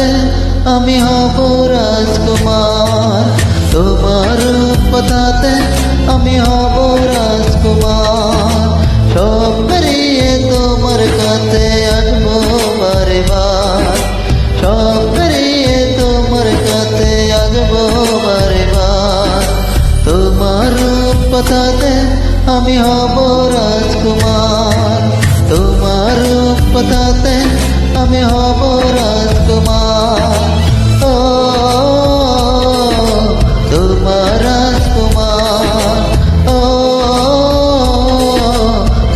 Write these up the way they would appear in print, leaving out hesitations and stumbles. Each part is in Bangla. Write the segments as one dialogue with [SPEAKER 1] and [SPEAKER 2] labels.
[SPEAKER 1] কথাতে আমি হব রাজকুমার, তোমার কথাতে আমি হব রাজকুমার। সব পেরিয়ে তোমার কাছে আসবো বারে বার, সব পেরিয়ে তোমার কাছে আসবো বারে বার। তোমার কথাতে আমি হব রাজকুমার, তোমার কথাতে আমি হব রাজকুমার। ও তোমার রাজকুমার, ও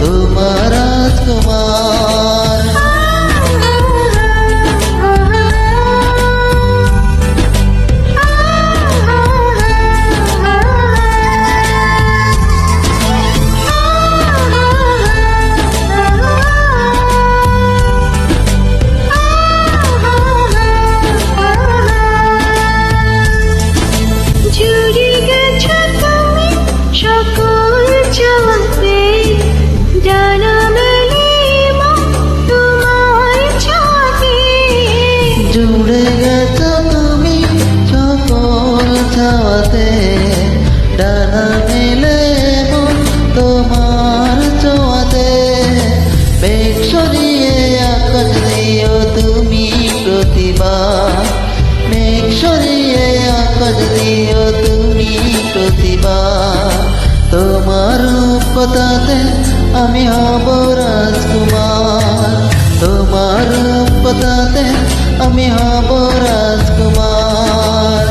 [SPEAKER 1] তোমার রাজকুমার। জুড়ে গেছো তুমি সকল ছাওয়াতে, ডানা মেলে মন তোমার ছোঁয়াতে। মেঘ সরিয়ে আকাশ দিও তুমি প্রতিবার, মেঘ সরিয়ে আকাশ দিও তুমি প্রতিবার। তোমার কথাতে আমি হব রাজকুমার, তোমার কথাতে আমি হব রাজকুমার।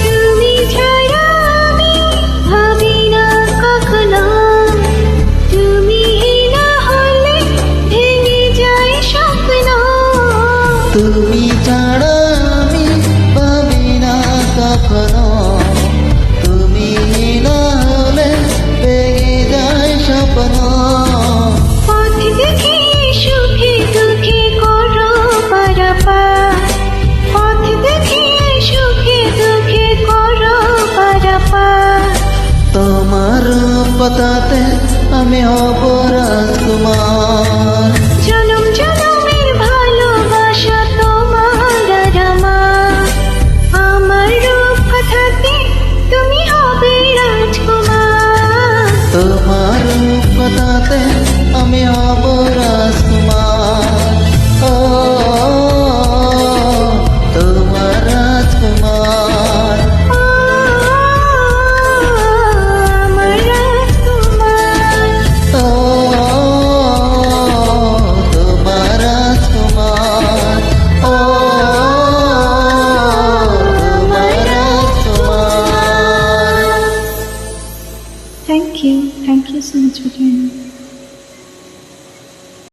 [SPEAKER 2] তুমি ছাড়া আমি ভাবি না কখনো, তুমি না হলে ভেঙে যায় স্বপ্ন।
[SPEAKER 1] তুমি ছাড়া আমি ভাবি না কখনো, তুমি না হলে ভেঙে যায় স্বপ্ন।
[SPEAKER 2] পথ দেখে সুখে দুঃখে করো পারাপার, পথ দেখে সুখে দুঃখে করো পারাপার।
[SPEAKER 1] তোমার কথাতে আমি হব রাজকুমার,